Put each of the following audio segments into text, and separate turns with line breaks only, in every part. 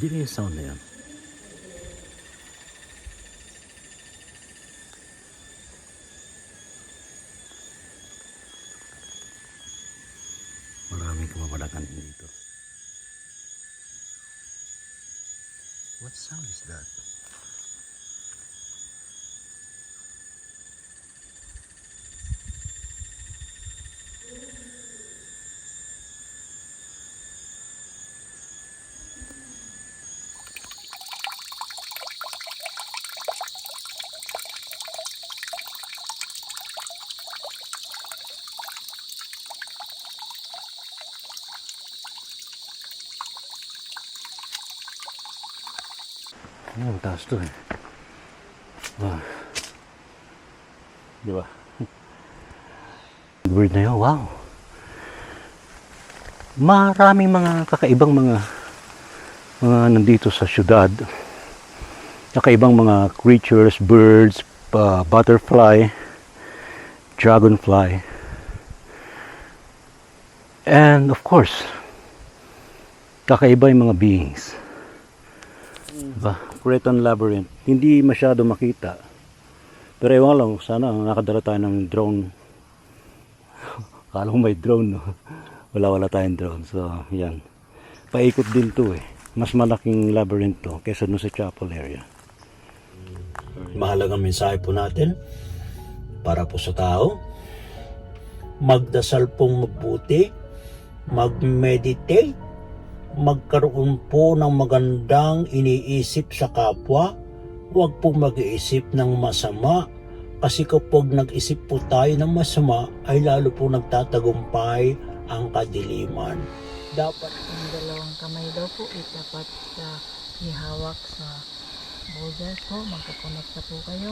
Hindi yung sound na yan. Maraming kumapalakan dito. What sound is that? Ang taas to eh. Wow. Di ba? Bird na yun, wow. Maraming mga kakaibang mga nandito sa syudad. Kakaibang mga creatures, birds, butterfly, dragonfly. And of course, kakaiba yung mga beings. Diba? Cretan Labyrinth. Hindi masyado makita. Pero ewan lang, sana nakadala tayo ng drone. Akala ko may drone, no? Wala tayong drone. So, yan. Paikot din to eh. Mas malaking labyrinth to kaysa dun sa chapel area.
Mahalagang mensahe po natin para po sa tao. Magdasal pong mabuti, mag-meditate, magkaroon po ng magandang iniisip sa kapwa. Huwag po mag-iisip ng masama, kasi kapag nag-isip po tayo ng masama ay lalo po nagtatagumpay ang kadiliman. Dapat
Ang dalawang kamay daw po dapat ihawak sa boulders po, magkapunot na po kayo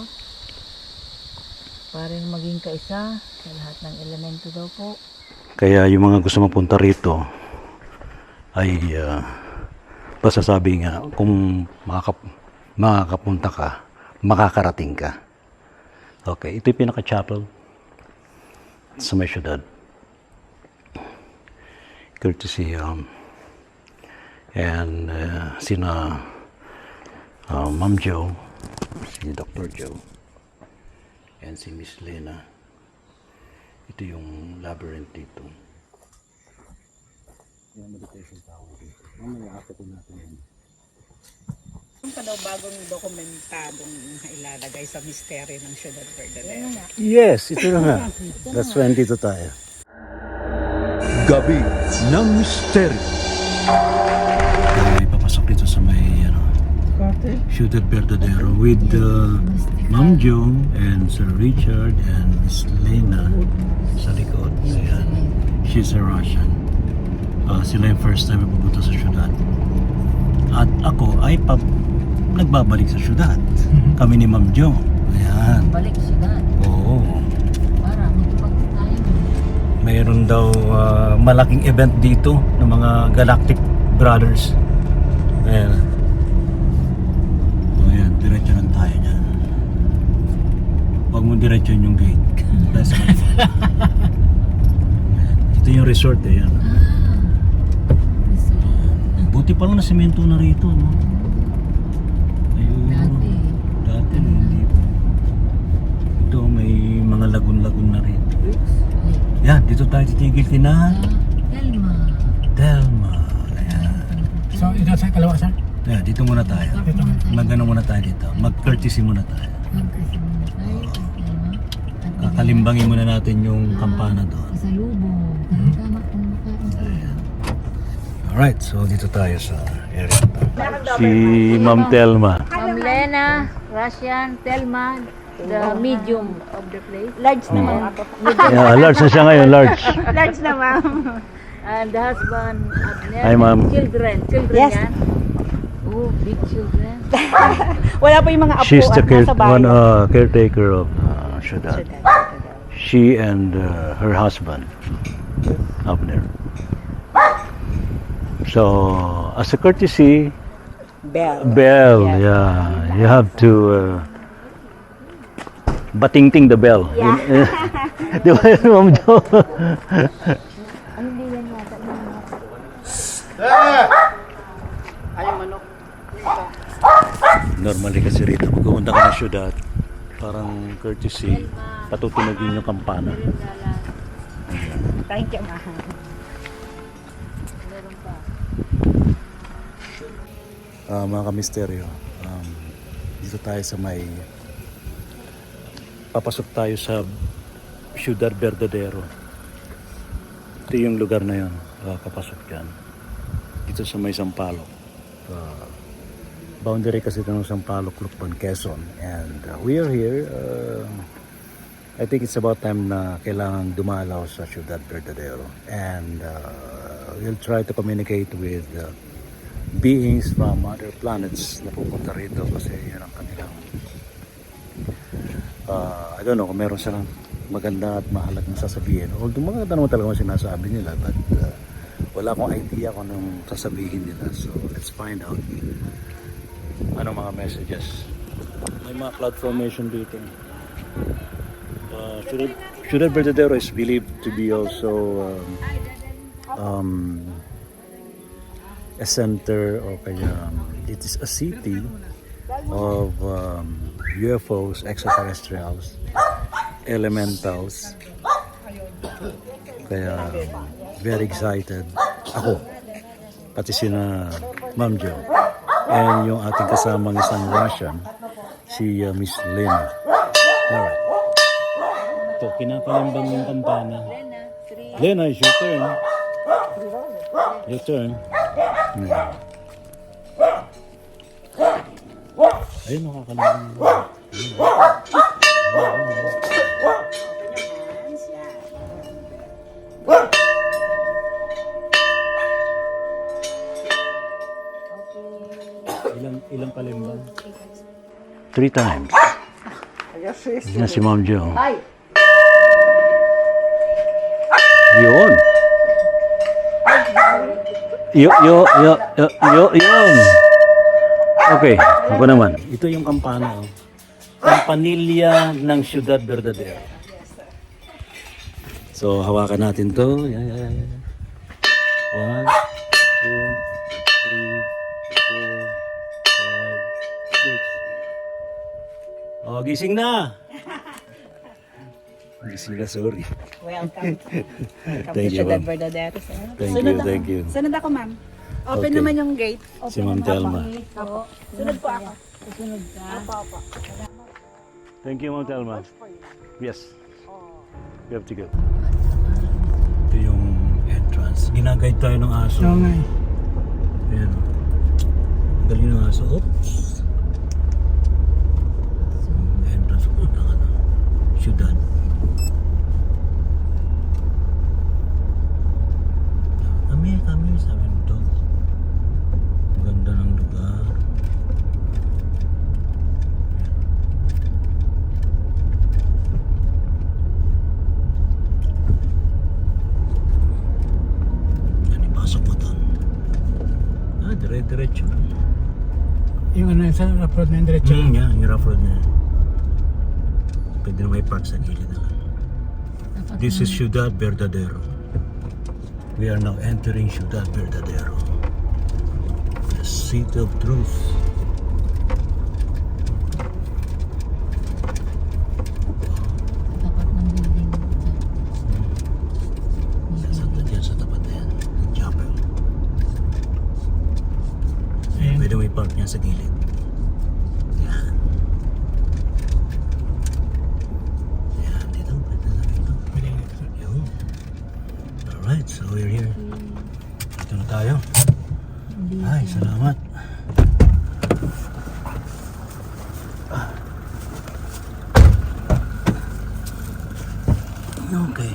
para maging kaisa sa lahat ng elemento daw po.
Kaya yung mga gusto mapunta rito ay basta sabi nga, kung makakapunta ka, makakarating ka. Okay, ito yung pinaka-chapel sa may syudad. Courtesy and sina Ma'am Jo, si Dr. Jo, and si Miss Lena. Ito yung labyrinth dito. Yung meditation tower dito. Mamaya ako natin yan.
Yung pa daw bagong dokumentadong ilalagay sa misteryo ng Ciudad Verdadera.
Yes, ito na nga. That's why dito tayo.
Gabi ng Misteryo.
May papasok dito sa may Ciudad Verdadero with Ma'am Jo and Sir Richard and Miss Lena sa likod. Ayan. She's a Russian. Sila yung first time pupunta sa syudad. At ako ay nagbabalik sa syudad. Kami ni Ma'am Jo. Ayan.
Balik sila
Oo.
para magpag tayo.
Mayroon daw malaking event dito ng mga Galactic Brothers. Ayan. O ayan, diretso lang tayo dyan. Huwag mo diretso yung gate. That's my fault. Ito yung resort eh. Yan. Buti pa lang na semento na rito, no? Ayun. Dati hindi pa. Ito may mga lagun-lagun na rito. Yan, dito tayo titigil kina Telma. Ayan.
So, ito sa kalawa, sir?
Ayan, dito muna tayo. Mag-ano muna tayo dito. Mag-courtesy muna tayo. Kakalimbangin muna natin yung kampana doon.
Sa lubong. Tama kung
Ayan. Alright, so dito tayo sa area to. Si Ma'am Telma.
Ma'am Lena, Russian, Telma, the medium of the place. Large naman ako.
Yeah, large na siya ngayon, large.
Large na ma'am. And the husband, Abner.
Hi, ma'am.
Children
Yes.
yan. Oh, big children.
Wala pa yung mga apo
She's the
at nasa bahay.
caretaker of Syudad. She and her husband, Abner. So, as a courtesy,
Bell.
yeah, you have to batingting the bell.
Yeah.
Di ba yun, Ma'am Jo? Normally kasi rito, pag pumunta ka ng syudad, parang courtesy, patutunogin yung kampana.
Thank you, ma.
Mga kamisteryo, dito tayo sa may papasok tayo sa Ciudad Verdadero. Ito yung lugar na yun, papasok yan dito sa may Sampaloc. Boundary kasi ito ng Sampaloc, Lucban, Quezon, and we are here. I think it's about time na kailangan dumalaw sa Ciudad Verdadero, and we'll try to communicate with beings from other planets na pupunta rito kasi yun ang kanilang I don't know kung meron silang maganda at mahalag na sasabihin. Although maganda naman talaga ang sinasabi nila, but wala akong idea kung anong sasabihin nila. So let's find out anong mga messages. May mga cloud formation dito. Ciudad Verdadero is believed to be also a center, o kaya it is a city of UFOs, extraterrestrials, elementals. Kaya very excited ako, pati sina Ma'am Jo, and yung ating kasamang isang Russian, si Miss Lena. Alright. Ito, kinakalimbang yung kampana. Lena, it's your turn. Your turn. Ayun, nakakalimbang. Ilang kalimbang? 3 times. Yan si Ma'am Jo. Yun. Yun. Okay, ako naman. Ito yung kampana. Oh. Campanilla ng Ciudad Verdadero. So, hawakan natin to. Yan. 1, 2, 3, 4, 5, 6. Oh, gising na! Gising na, sorry.
Welcome.
Thank you,
Ciudad
ma'am.
Verdadero.
Thank you.
Sunod ako, ma'am. Open
Okay.
naman yung gate.
Si Ma'am Telma.
Sunod po ako.
Susunod ka.
Opo.
Thank you, Ma'am Telma. Yes. You have to go. Ito yung entrance. Ginaguide tayo ng aso.
Oo nga.
Ayan. Galing ng aso. Oops. Entrance po ng syudad. Kami, sabi ng dog. Ang ganda ng lugar. Yan, ipasok mo doon. Dire-diretso.
Yung ano yun sa rough road na yung diretso.
Yan, yung rough road na yan. Pwede na may park sa gilid na lang. This is Ciudad Verdadero. We are now entering Ciudad Verdadero, the seat of truth.
Tapat ng building.
Yan sa tapat na yan, yung chapel. Ayan, pwede may park niya sa gilid. Yan. Yan, dito. Pwede na dito. Yun. Alright, so we're here. Dito na tayo. Ay, salamat. Okay.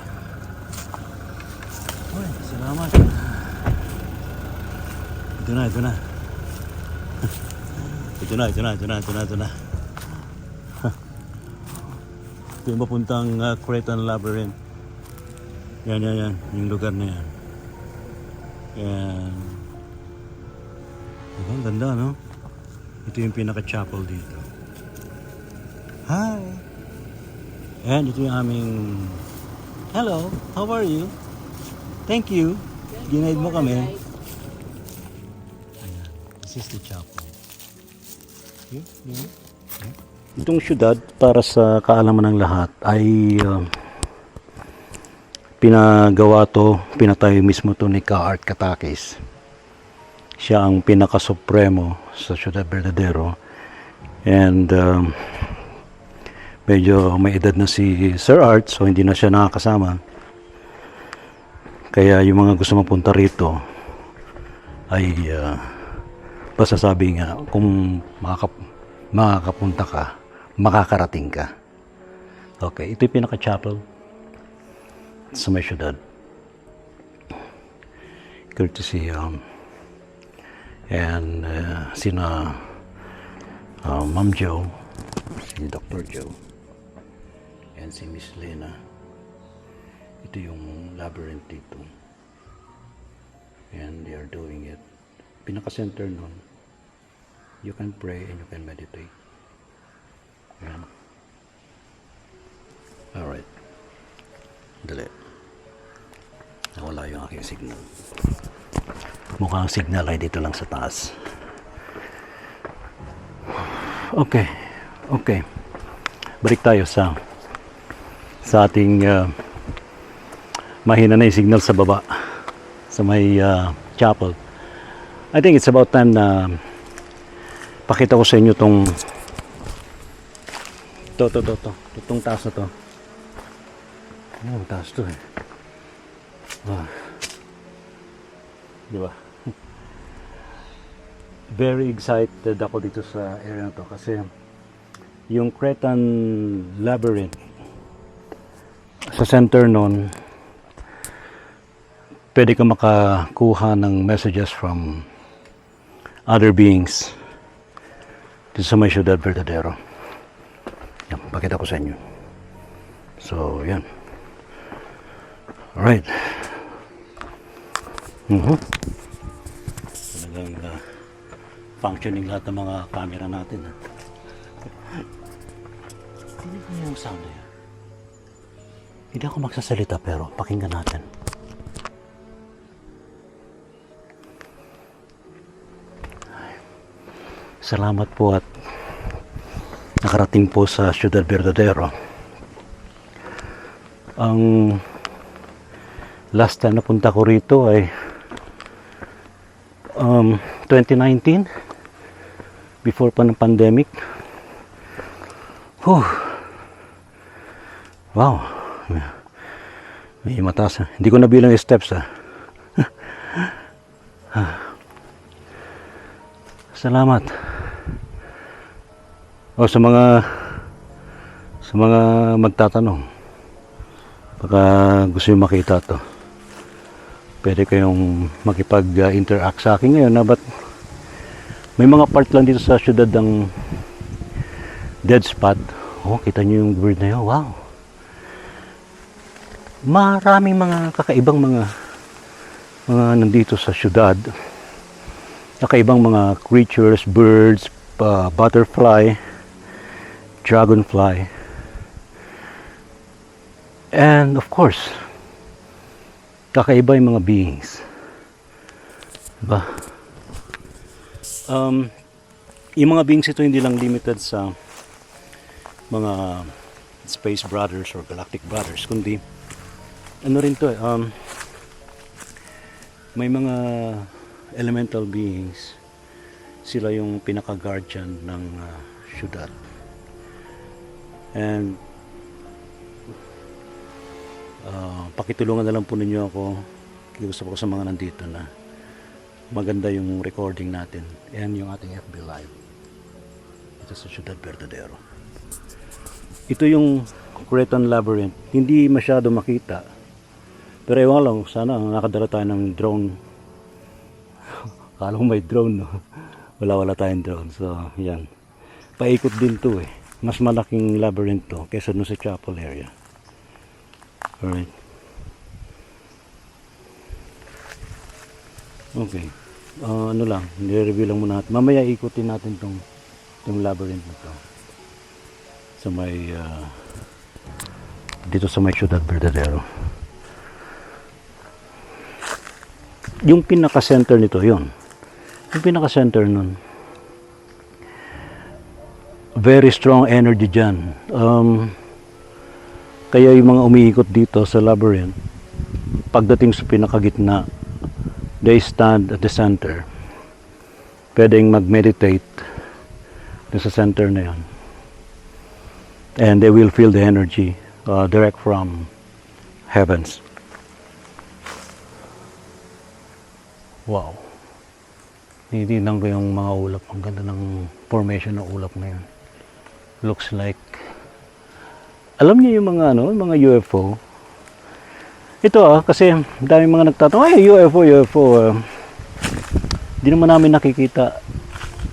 Ay, salamat. Ito na. Ito na. Ito yung papuntang Cretan Labyrinth. Yan. Yung lugar na yan. Yan. Diba, ang ganda, no? Ito yung pinaka-chapel dito. Hi! And ito yung aming... Hello, how are you? Thank you. Ginaid mo kami. Ayan. This is the chapel. Itong syudad, para sa kaalaman ng lahat, ay pinatayo mismo to ni Art Katakis. Siya ang pinaka-supremo sa Ciudad Verdadero. And medyo may edad na si Sir Art, so hindi na siya nakakasama. Kaya yung mga gusto mapunta rito ay basta sabi nga, kung makakapunta ka, makakarating ka. Okay, ito yung pinaka-chapel sa may syudad. Courtesy and sina Ma'am Joe, si Dr. Joe, and si Miss Lena. Ito yung labyrinth dito. And they are doing it. Pinaka-center nun, you can pray and you can meditate. Yan. Alright. Dali. Nawala yung aking signal. Mukhang signal ay dito lang sa taas. Okay. Okay. Balik tayo sa ating mahina na yung signal sa baba. Sa may chapel. I think it's about time na pakita ko sa inyo itong taas na to. Ano, taas to eh. Diba? Very excited ako dito sa area na to kasi yung Cretan Labyrinth sa center nun, pwede ka makakuha ng messages from other beings dito sa may Ciudad Verdadero. Yan, pakita ko sa inyo. So, yan. Alright. Talagang functioning lahat ng mga camera natin. Hindi ko yung sound na yan. Hindi ako magsasalita pero pakinggan natin. Salamat po at nakarating po sa Ciudad Verdadero. Ang last time na punta ko rito ay 2019, before pa ng pandemic. Wow, may mataas. Hindi ko nabilang yung steps. Salamat. Sa mga magtatanong, baka gusto nyo makita to, pwede kayong makipag-interact sa akin ngayon but may mga part lang dito sa syudad ng dead spot. Kita nyo yung bird na yun. Wow, maraming mga kakaibang mga nandito sa syudad, kakaibang mga creatures, birds, butterfly, dragonfly, and of course kakaiba yung mga beings, diba? Yung mga beings ito hindi lang limited sa mga space brothers or galactic brothers, kundi ano rin to may mga elemental beings. Sila yung pinaka-guardian ng syudad. And pakitulungan na lang po ninyo ako. Gusto ko sa mga nandito na maganda yung recording natin and yung ating FB Live ito sa Ciudad Verdadero. Ito yung Cretan Labyrinth. Hindi masyado makita, pero ewan lang, sana nakadala tayo ng drone. Akala ko may drone, no? Wala tayong drone. So yan, paikot din to eh. Mas malaking labyrinth to kaysa dun sa chapel area. Alright. Okay. Ano lang, nire-review lang muna natin. Mamaya ikutin natin tong labyrinth na to. Sa may dito sa may Ciudad Verdadero. Yung pinaka-center nito, yun. Yung pinaka-center nun, very strong energy dyan. Kaya yung mga umiikot dito sa labyrinth, pagdating sa pinakagitna, they stand at the center. Pwedeng mag-meditate dun sa center na yan. And they will feel the energy direct from heavens. Wow. Tinitingnan ko yung mga ulap. Ang ganda ng formation ng ulap na yun. Looks like, alam niyo yung mga mga UFO. Ito kasi daming mga nagtatanong, ay UFO. Hindi naman namin nakikita.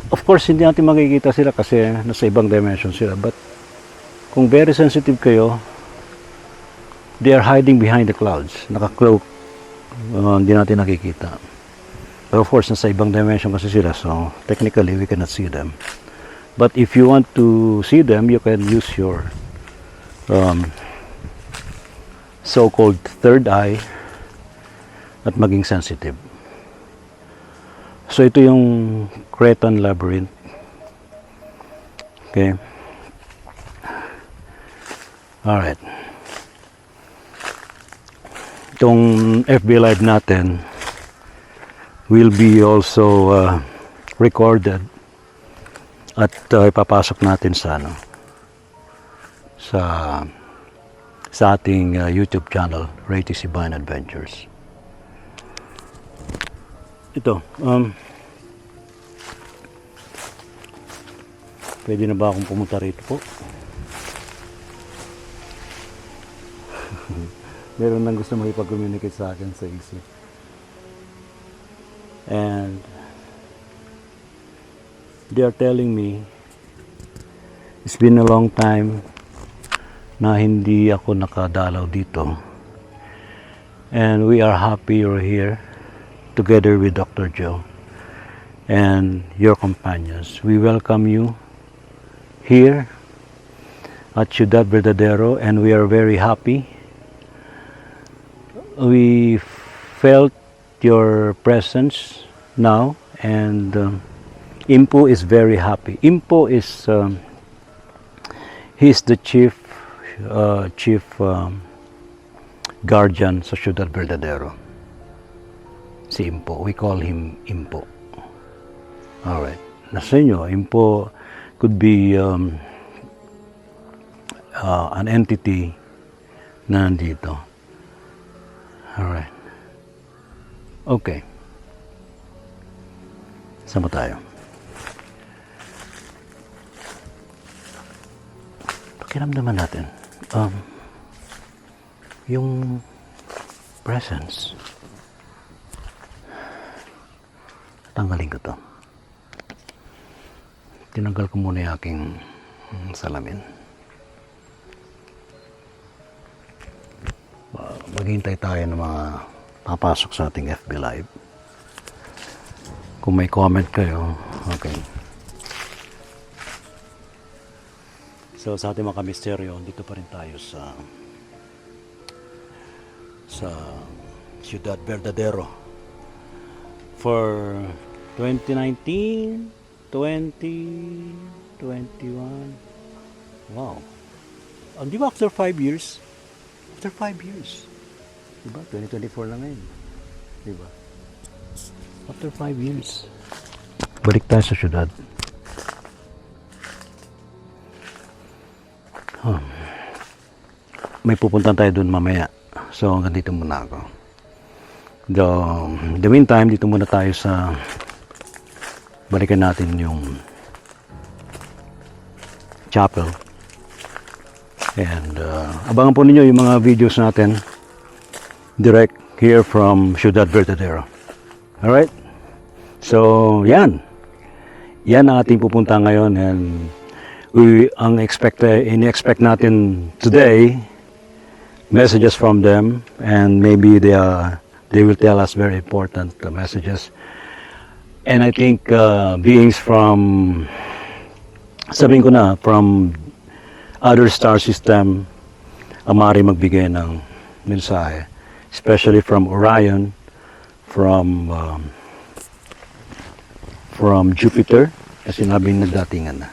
Of course, hindi natin makikita sila kasi nasa ibang dimension sila. But kung very sensitive kayo, they are hiding behind the clouds. Naka-cloak. Hindi natin nakikita. But of course, nasa ibang dimension kasi sila. So, technically, we cannot see them. But if you want to see them, you can use your so-called third eye at maging sensitive. So, ito yung Cretan Labyrinth. Okay. Alright. Itong FB Live natin will be also recorded at ipapasok natin sa sa ating YouTube channel, Ray T. Sibayan Adventures. Ito, pwede na ba akong pumunta rito po? Meron nang gusto makipag-communicate sa akin sa EC. And they are telling me it's been a long time na hindi ako nakadalaw dito, and we are happy you're here together with Dr. Joe and your companions. We welcome you here at Ciudad Verdadero, and we are very happy. We felt your presence now, and Impo is very happy. Impo is he's the chief guardian sa Ciudad Verdadero. Si Impo, we call him Impo. Alright, nasa inyo, Impo could be an entity na nandito. Alright. Okay. Sama tayo. Pakiramdaman natin. Yung presence. Tanggalin ko to. Tinanggal ko muna yung aking salamin. Maghintay tayo ng mga papasok sa ating FB Live. Kung may comment kayo, okay. So sa ating mga misteryo, dito pa rin tayo sa Ciudad Verdadero for 2019, 20, 21. Wow. Di ba after 5 years? After 5 years. Diba? 2024 lang ngayon. Diba? After 5 years. Balik tayo sa syudad. May pupuntan tayo dun mamaya. So, hanggang dito muna ako. The meantime, dito muna tayo sa balikan natin yung chapel. And abangan po ninyo yung mga videos natin direct here from Ciudad Verdadero. Alright? So, yan. Yan ang ating pupunta ngayon, and in-expect natin today messages from them, and maybe they will tell us very important messages. And I think beings from, sabihin ko na, from other star system ang maaari magbigay ng mensahe, especially from Orion, from Jupiter, kasi sinabing nagdatingan na.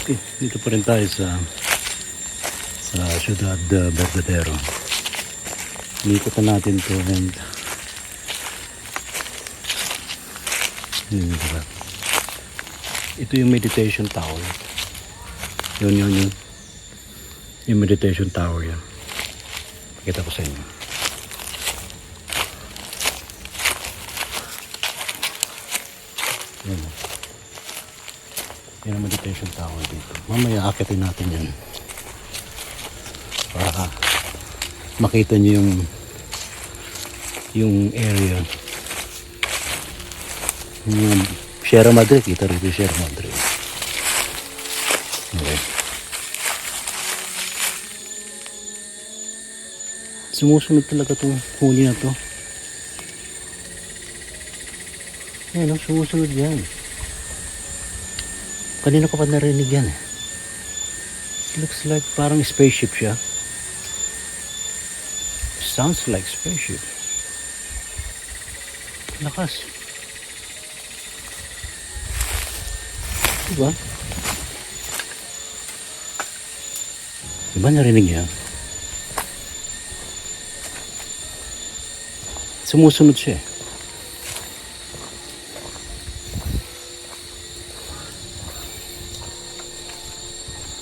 Okay, dito pa rin tayo sa Ciudad Verdadero. Ikutan natin to and diba? Ito yung meditation tower. Yun. Yung meditation tower yan. Pakita ko sa inyo. Yun. Yan ang meditation tower dito. Mamaya akitin natin yan. Para makita nyo yung area. Yung Sierra Madre. Kita rito yung Sierra Madre. Okay. Sumusunod talaga itong huli na to. Ayan, sumusunod yan. Kanina ko pa narinig yan. Looks like parang spaceship siya. Sounds like spaceship. Lakas. Diba? Diba narinig niya? Sumusunod siya eh.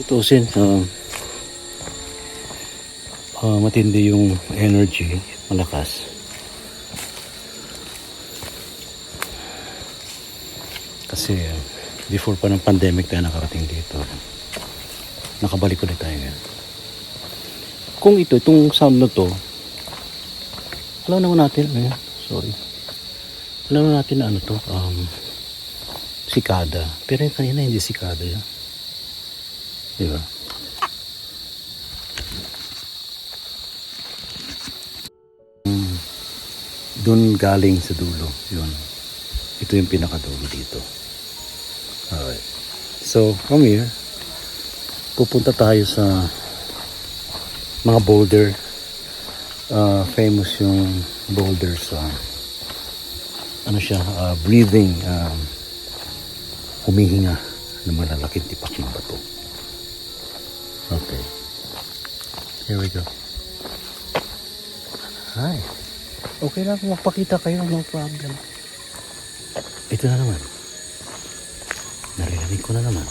Tutusin, matindi yung energy, malakas. Kasi before pa ng pandemic tayo nakarating dito. Nakabalik ulit tayo ngayon. Kung itong sound na to, alam naman natin, alam naman natin na ano to, sikada. Pero yung kanina hindi sikada yan. Diba? Doon galing sa dulo. Yun. Ito yung pinakadulo dito. Alright. So, from here, pupunta tayo sa mga boulder. Famous yung boulder sa breathing, humihinga ng malalaking tipak ng bato. Okay. Here we go. Hi. Okay lang kung magpakita kayo, no problem. Ito na naman. Narinig ko na naman.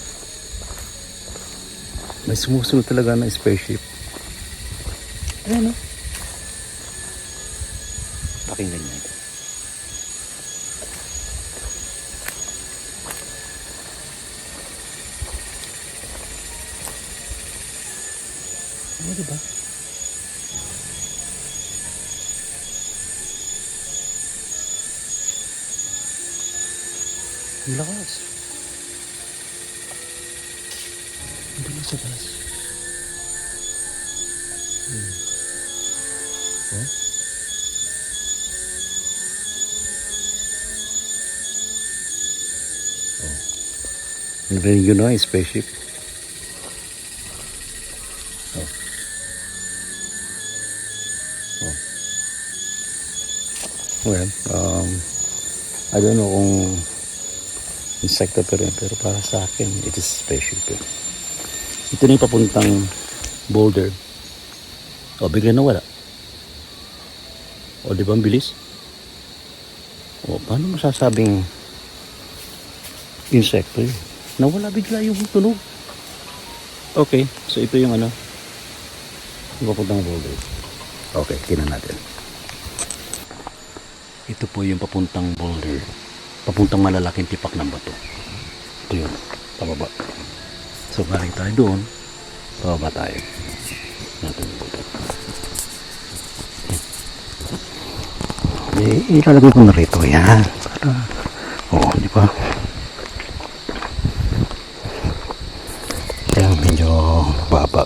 May sumusunod talaga na spaceship. Ayan, no? Pakinggan niya ito. Ano diba? Ang lakas. Hindi mo sa taas. Oh? Oh. Narinig yun na yung spaceship. Oh. Oh. Well, I don't know kung insekto pero para sa akin it is special pero ito na yung papuntang boulder. O bigla nawala. O di ba ang bilis? O paano masasabing insekto yun? Nawala bigla yung tunog. Okay, so ito yung yung papuntang boulder. Okay, tingnan natin. Ito po yung papuntang boulder. Papuntang malalaking tipak ng bato. Ito yun, pababa. So galing tayo doon, pababa tayo. Natin yung bato. Ilalagay ko na rito yan. Di ba? Kaya medyo baba.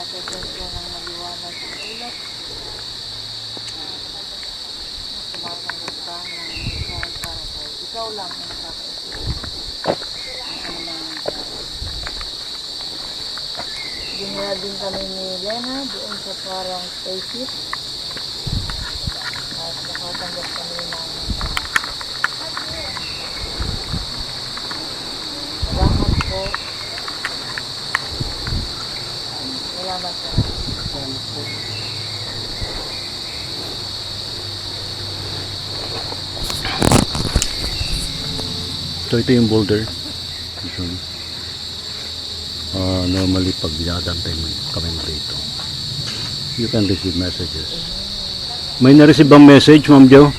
presensya ng maliwanag ang ulap. Tumatanggap ka ng mensahe para sa'yo. Ikaw lang ang nakakaintindi. Ang ano lang dinala din kami ni Lena doon sa parang spaceship. At nakatanggap kami ng salamat po. Salamat po. Salamat po.
So ito yung boulder. Normally pag dinadantay mo kami rito, you can receive messages. May na-receive bang message, Ma'am Jo?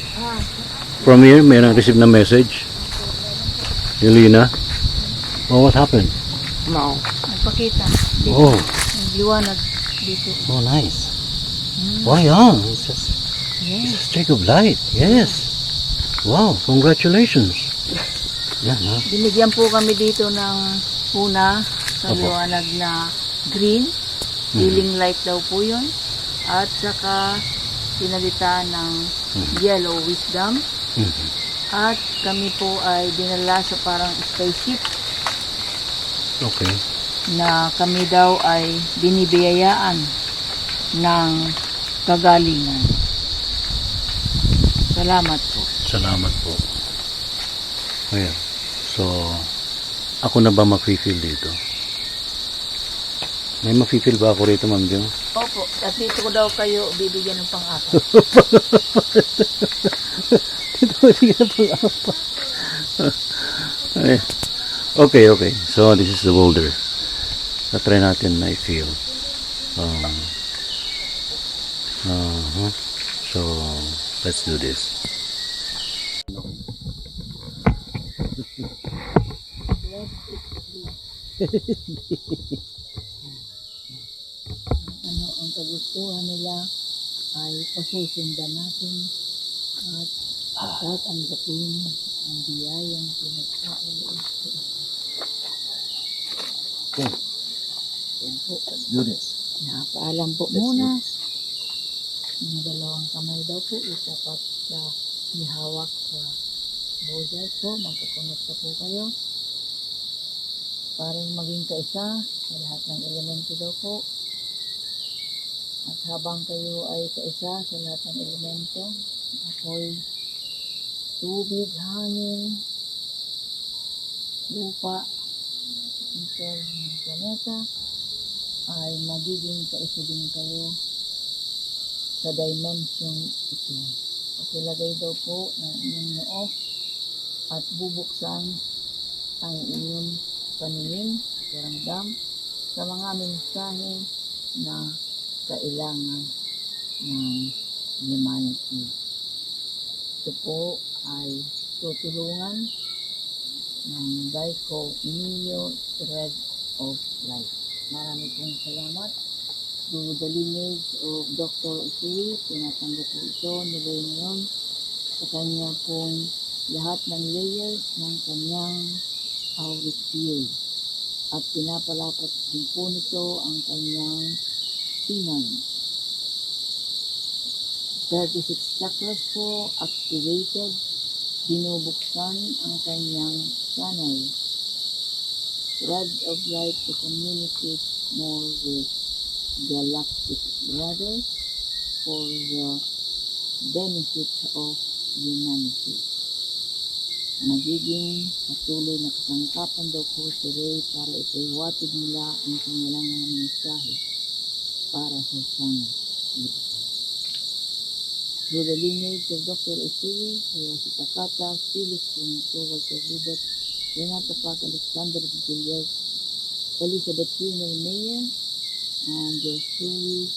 From here, may na-receive na message? Yung Lina? Oh, what happened?
No. Nagpakita. Dito.
Oh,
Liwanag dito.
oh nice. Wow, yeah. It's a
Yes.
streak of light. Yes. Wow, congratulations. Yan, ha?
Binigyan po kami dito ng una sa
Opo.
liwanag na green. Healing light daw po yun. At saka pinalitan ng yellow wisdom.
Mhm.
At kami po ay dinala sa parang spaceship
Okay.
na kami daw ay binibiyayaan ng kagalingan. Salamat po.
Salamat po. Ayan. So, ako na ba mafe-feel dito? May mafe-feel ba ako rito, Ma'am Jo?
Opo, at dito ko daw kayo bibigyan ng pang-apat.
Okay, okay. So, this is the boulder. Try natin na i-feel. So, let's do this.
Ano ang kagustuhan nila ay pasusundan natin at tatanggapin ang biyayang pinagkakaloon ko.
Okay.
Yan po.
Let's do this.
Napaalam po muna. Mga dalawang kamay daw po itapat sa ihawak sa bowser po. Magkakonekta po kayo. Parang maging kaisa sa lahat ng elemento daw po. At habang kayo ay kaisa sa lahat ng elemento, ako'y tubig, hangin, lupa, ito ng planeta, ay magiging kaisa din kayo sa dimension ito. Pakilagay daw po ng inyong noo at bubuksan ang inyong paningin, pakiramdam sa mga mensahe na kailangan ng humanity. Ito po ay tutulungan ng Daiko Neo Thread of Life. Marami pong salamat. Through the lineage of Dr. Usui, tinatanggap po ito nilay ngayon sa kanya pong lahat ng layers ng kanyang auric field. At pinapalapat din po nito ang kanyang sinan. 36 chakras po activated, binubuksan ang kanyang channel. Thread of light to communicate more with galactic brothers for the benefit of humanity. Magiging patuloy na kasangkapan daw po si Ray para ipaiwatid nila ang kanilang mga mensahe para sa sanglibutan. Through the lineage of Dr. Usui, Hayashi Takata, Phyllis Punito, Walter Hubert, Renata Pac, Alexander Villiers, Elizabeth Turner Mayer, and yours truly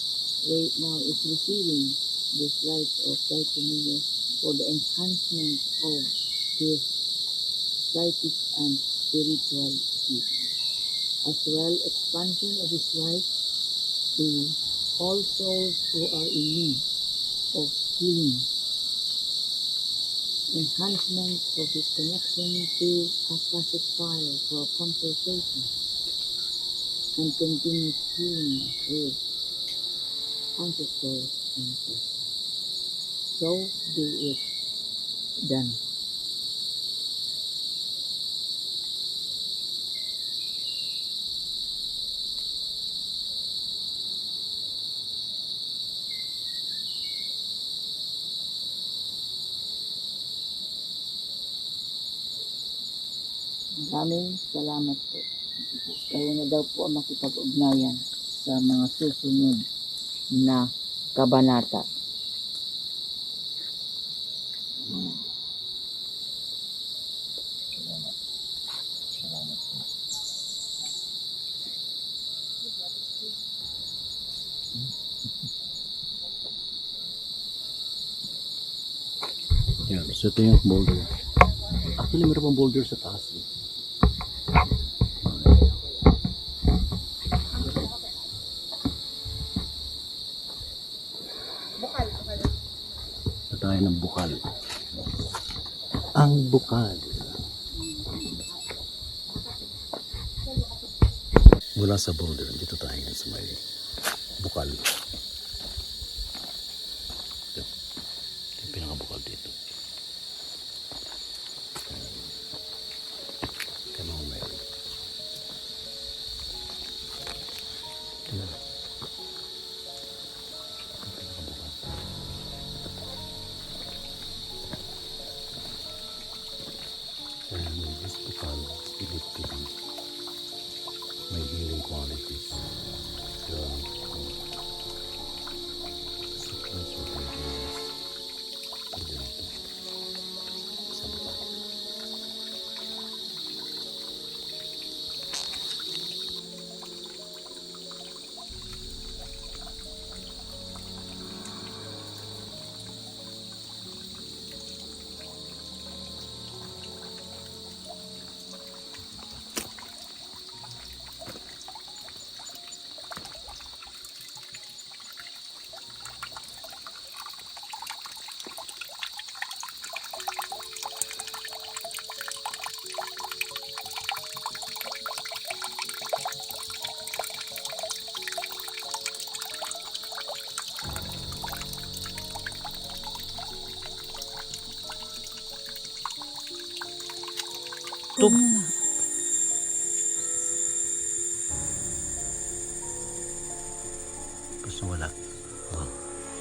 right now is receiving this light of Daikomiya for the enhancement of his psychic and spiritual peace. As well, expansion of his light to all souls who are in need of healing. Enhancement of his connection to Akashic fire for consultation. and continue healing with ancestors and ancestors. So be it done. Maraming salamat po. Kayo na daw po ang makipag-ugnayan sa mga susunod na kabanata.
Yan, so ito yung boulder. Actually, meron pang boulder sa taas. Eh. Ito tayo ng bukal. Ang bukal. Mula sa boulder, dito tayo ngayon sa may bukal. Ito. Ito yung pinakabukal dito. Come on, Mary. Ito na. Ang pinakabukal. And this bukal is believed to be may healing qualities. So, sickness or disease. Pwede ito. Sa bukal. Ito. Gusto wala. Oh.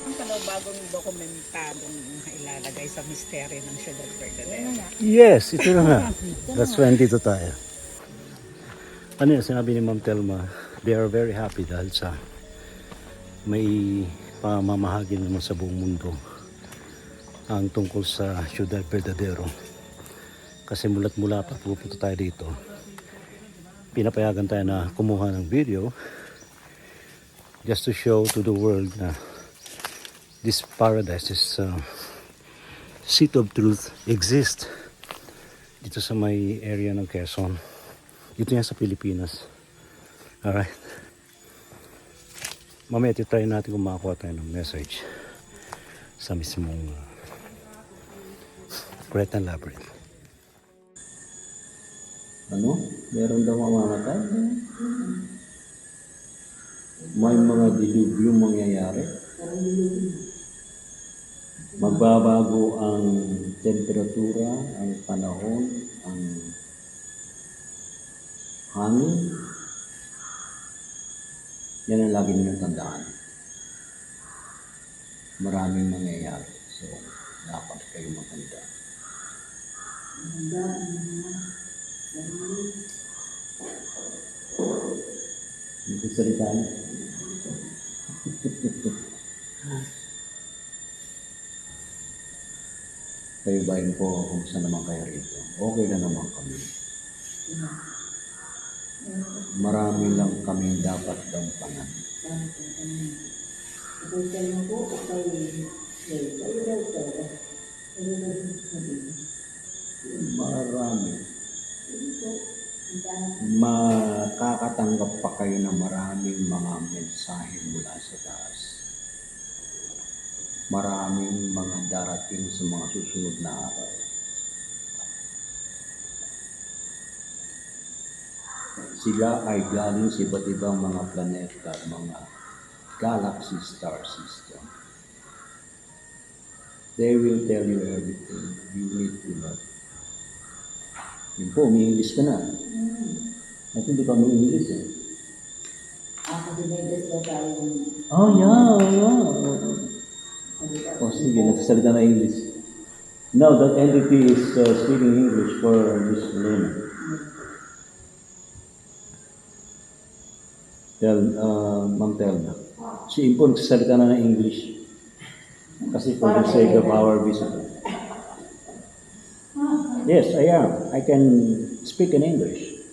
Ang ka daw bagong dokumentadong ilalagay sa misteryo ng Ciudad Verdadero.
Yes, ito na nga. That's when dito tayo. Ano yung sinabi ni Ma'am Telma, they are very happy dahil sa may pamamahagi naman sa buong mundo ang tungkol sa Ciudad Verdadero. Kasi mula't mula pa pupunta tayo dito, pinapayagan tayo na kumuha ng video just to show to the world na this paradise, this seat of truth exists dito sa may area ng Quezon. Dito yan sa Pilipinas. Alright. Mamaya try natin kung makakuha tayo ng message sa mismong Cretan Labyrinth. Ano? Meron daw mamamatay? May mga dilubyo mangyayari? Magbabago ang temperatura, ang panahon, ang hangin. Yan ang lagi ninyong tandaan. Maraming mangyayari. So, dapat kayo maganda. Hindi salita na. Kayo bayin po kung saan naman kayo rito. Okay na naman kami. Marami lang kami dapat gampanan. Marami. Makakatanggap pa kayo ng maraming mga mensahe mula sa taas. Maraming mga darating sa mga susunod na araw.
Sila ay galing sa iba't ibang mga planeta, mga galaxy star system. They will tell you everything you need to know. Yun po, may English ka na. At hindi ka may English eh.
Ako dinedis ba tayo ng
Oh, yeah. Oh, sige, nagsasalita na English. Now, that entity is speaking English for Miss Lena. Ma'am Telma. Si Impo nagsasalita na ng English. Kasi for the sake of our visitor. Yes, I am. I can speak in English.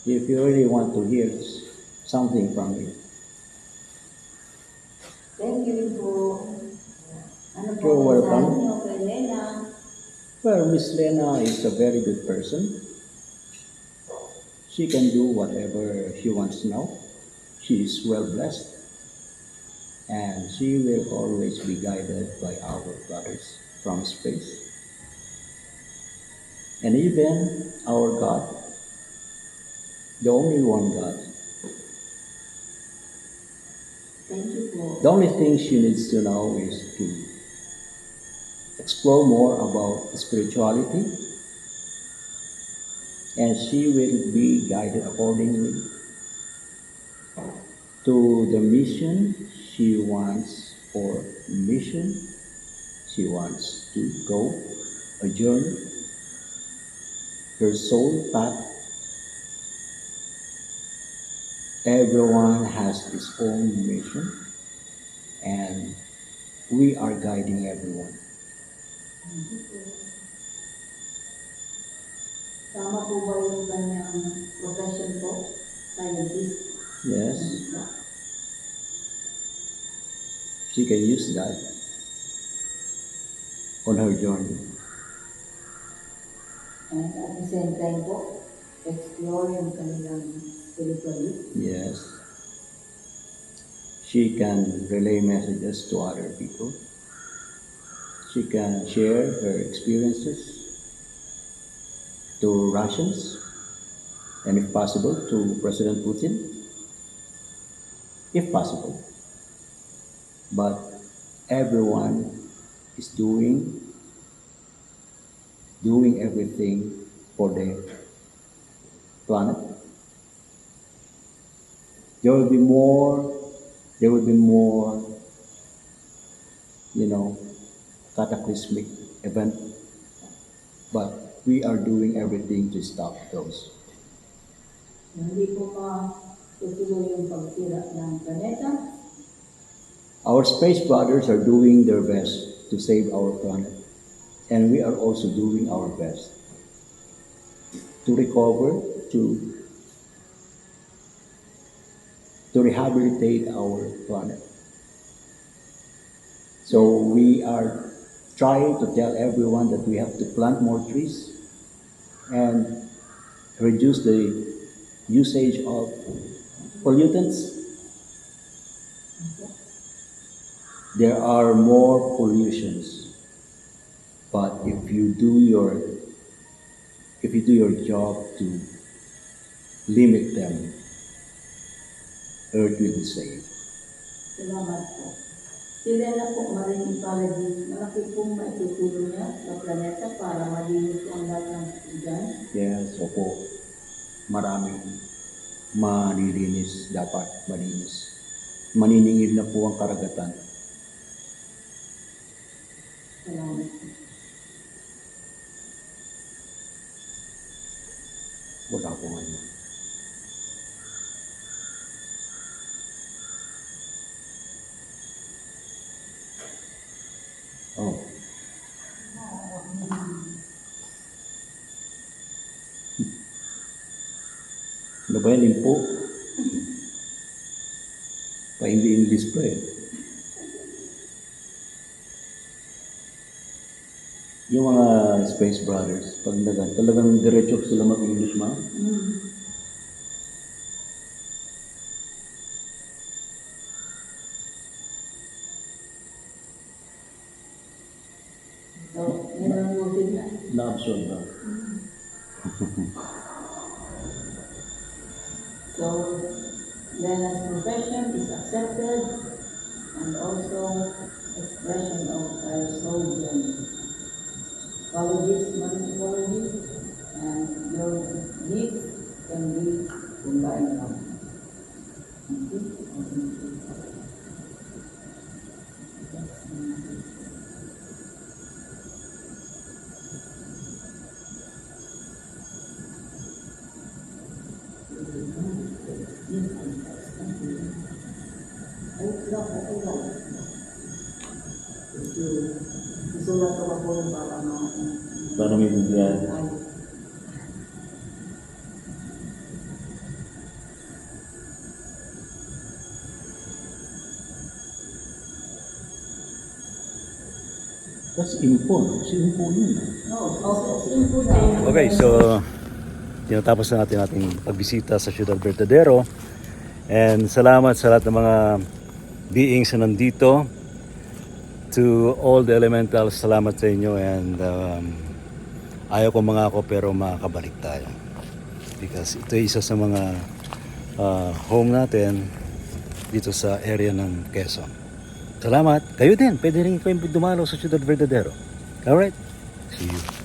If you really want to hear something from me.
Thank you po. Ano po
You're welcome.
mensahe niyo kay Lena?
Well, Miss Lena is a very good person. She can do whatever she wants now. She is well blessed. And she will always be guided by our brothers from space. And even our God, the only one God.
Thank you po.
The only thing she needs to know is to explore more about spirituality, and she will be guided accordingly to the mission she wants, or mission she wants to go, a journey, her soul path. Everyone has his own mission, and we are guiding everyone.
Tama po ba yung kanyang profession po? Scientist?
Yes, she can use that on her journey.
And at the same time po, explore yung kanilang spirituality.
Yes, she can relay messages to other people. She can share her experiences to Russians, and if possible, to President Putin, if possible. But everyone is doing everything for the planet. There will be more, cataclysmic event, but we are doing everything to stop those.
Hindi po matutuloy yung pagtira ng planeta.
Our space brothers are doing their best to save our planet, and we are also doing our best to recover, to rehabilitate our planet. So we are trying to tell everyone that we have to plant more trees and reduce the usage of pollutants. There are more pollutions, but if you do your job to limit them, Earth will be saved.
Salamat po. Sila na po marining palagi, malaki pong maitutulong niya sa planeta para malinis ang lahat ng dyan.
Yes, opo. Maraming malilinis, dapat malinis. Maniningil na po ang karagatan.
Salamat po.
Wala po ano. Oh. Ano ba yan, Impo? Pa-English pa eh. Yung mga Space Brothers, pag talagang diretso sila mag-English, ma?
So, nanonood na.
Na-absorb ba?
So, Lena's profession is accepted and also expression of her soul journey. Follow this methodology and your gifts can be combined now. Thank you. Isulat ko po yung para
Para may bigyan.
That's info, no? Si info yun.
Okay, so tinatapos na natin ating pagbisita sa Ciudad Verdadero. And salamat sa lahat ng mga beings na nandito. To all the elementals, salamat sa inyo. And ayaw ko mangako pero makakabalik tayo. Because ito ay isa sa mga home natin dito sa area ng Quezon. Salamat. Kayo din. Pwede rin kayo dumalo sa Ciudad Verdadero. Alright? See you.